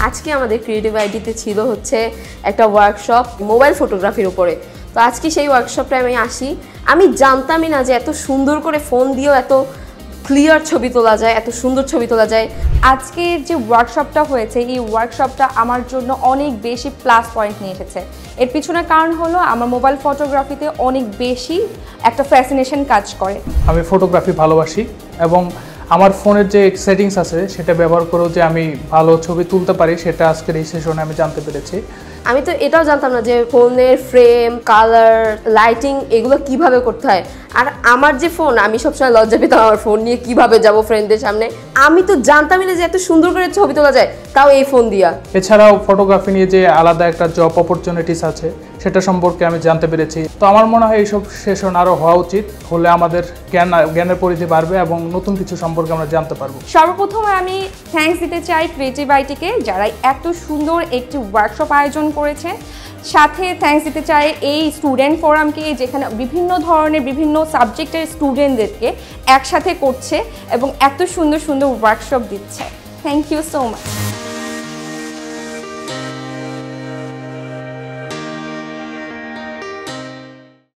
আজকে আমাদের ক্রিয়েটিভ আইডিতে ছিল হচ্ছে একটা ওয়ার্কশপ মোবাইল ফটোগ্রাফির উপরে। তো আজকে সেই ওয়ার্কশপে আমি আসি, আমি জানতামই না যে এত সুন্দর করে ফোন দিয়েও এত ক্লিয়ার ছবি তোলা যায়, এত সুন্দর ছবি তোলা যায়। আজকের যে ওয়ার্কশপটা হয়েছে, এই ওয়ার্কশপটা আমার জন্য অনেক বেশি প্লাস পয়েন্ট নিয়ে এসেছে। এর পিছনে কারণ হলো আমার মোবাইল ফটোগ্রাফিতে অনেক বেশি একটা ফ্যাসিনেশন কাজ করে। আমি ফটোগ্রাফি ভালোবাসি এবং আমার ফোনের যে সেটিংস আছে সেটা ব্যবহার করেও যে আমি ভালো ছবি তুলতে পারি সেটা আজকের এই সেশনে আমি জানতে পেরেছি। আমি তো এটাও জানতাম না যে ফোনের ফ্রেম, কালার, লাইটিং এগুলো কিভাবে করতে হয়। আর আমার যে ফোন, আমি সবসময় লজ্জা পেতাম আমার ফোন নিয়ে কিভাবে যাব ফ্রেন্ডদের সামনে। আমি তো জানতামই না যে এত সুন্দর করে ছবি তোলা যায়, তাও এই ফোন দিয়া। এছাড়াও ফটোগ্রাফি নিয়ে যে আলাদা একটা জব অপরচুনিটিস আছে সেটা সম্পর্কে আমি জানতে পেরেছি। তো আমার মনে হয় এইসব সেশন আরও হওয়া উচিত, হলে আমাদের জ্ঞানের পরিধি বাড়বে এবং নতুন কিছু সম্পর্কে আমরা জানতে পারবো। সর্বপ্রথমে আমি থ্যাঙ্কস দিতে চাই ক্রিয়েটিভ আইটিকে, যারা এত সুন্দর একটি ওয়ার্কশপ আয়োজন করেছে। সাথে থ্যাঙ্কস দিতে চাই এই স্টুডেন্ট ফোরামকে, যেখানে বিভিন্ন ধরনের বিভিন্ন সাবজেক্টের স্টুডেন্টদেরকে একসাথে করছে এবং এত সুন্দর সুন্দর ওয়ার্কশপ দিচ্ছে। Thank you so much.